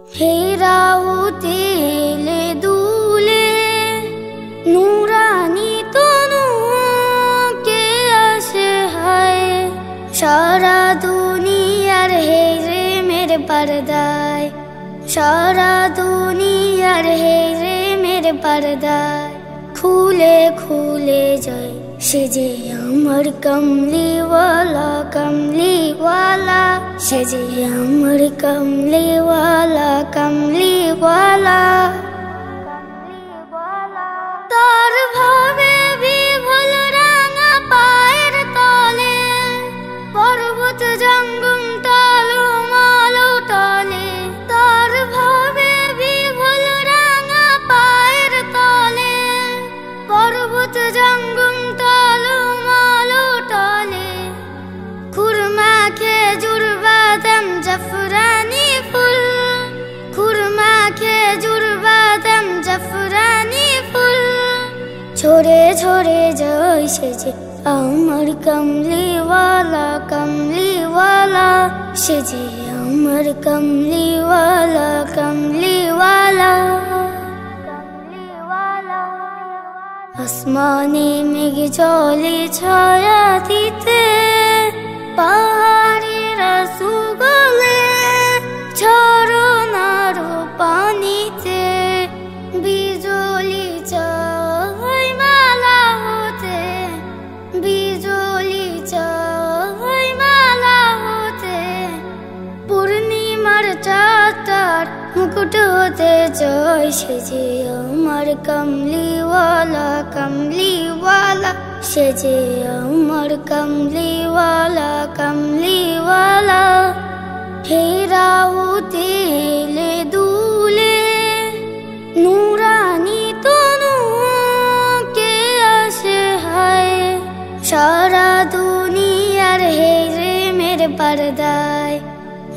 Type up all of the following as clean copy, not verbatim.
হেরাও তেলে দুলে নুরানি তনু কে আসে হায় সারা দুনিয়ার হেরে মেরে পর্দায় সারা দুনিয়ার হেরে মেরে পর্দায় খুলে খুলে যায় সে যে আমার কমলিওয়ালা কমলিওয়ালা সে যে আমার কমলিওয়ালা কমলিওয়ালা তার ভাবে বিভোল রাঙা পায়ের তলে পর্বত জঙ্গম টালো মালো টলে তার ভাবে বিভোল রাঙা পায়ের তলে পর্বত জঙ্গম টালো মালো টলে খুরমা খেজুর বাদাম জাফরানি ফুল খুরমা খেজুর বাদাম জাফরানি ফুল ঝরে ঝরে যায় সে যে আমার কমলিওয়ালা কমলিওয়ালা সে যে আমার কমলিওয়ালা কমলিওয়ালা আসমানে মেঘ জলে ছায়া দিতে পাহাড়েরা সুগলে ঝরনার পানিতে বিজলি চাই মালা হতে বিজলি চাই মালা হতে পূর্ণিমার চাঁদ মুকুট হতে চাই সে যে আমার কমলিওয়ালা কমলিওয়ালা সে যে আমার কমলিওয়ালা কমলিওয়ালা হেরাও তেলে দুলে নুরানি তনু কে আসে হায় সারা দুনিয়ার হেরে মেরে পর্দায়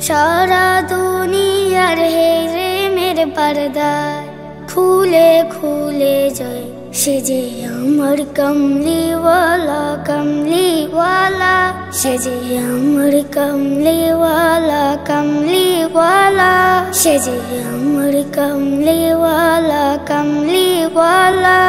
সারা দুনিয়ার হেরে মেরে পর্দায় খুলে খুলে যায় সে যে আমার কমলিওয়ালা কমলিওয়ালা সে যে আমার কমলিওয়ালা কমলিওয়ালা সে যে আমার কমলিওয়ালা কমলিওয়ালা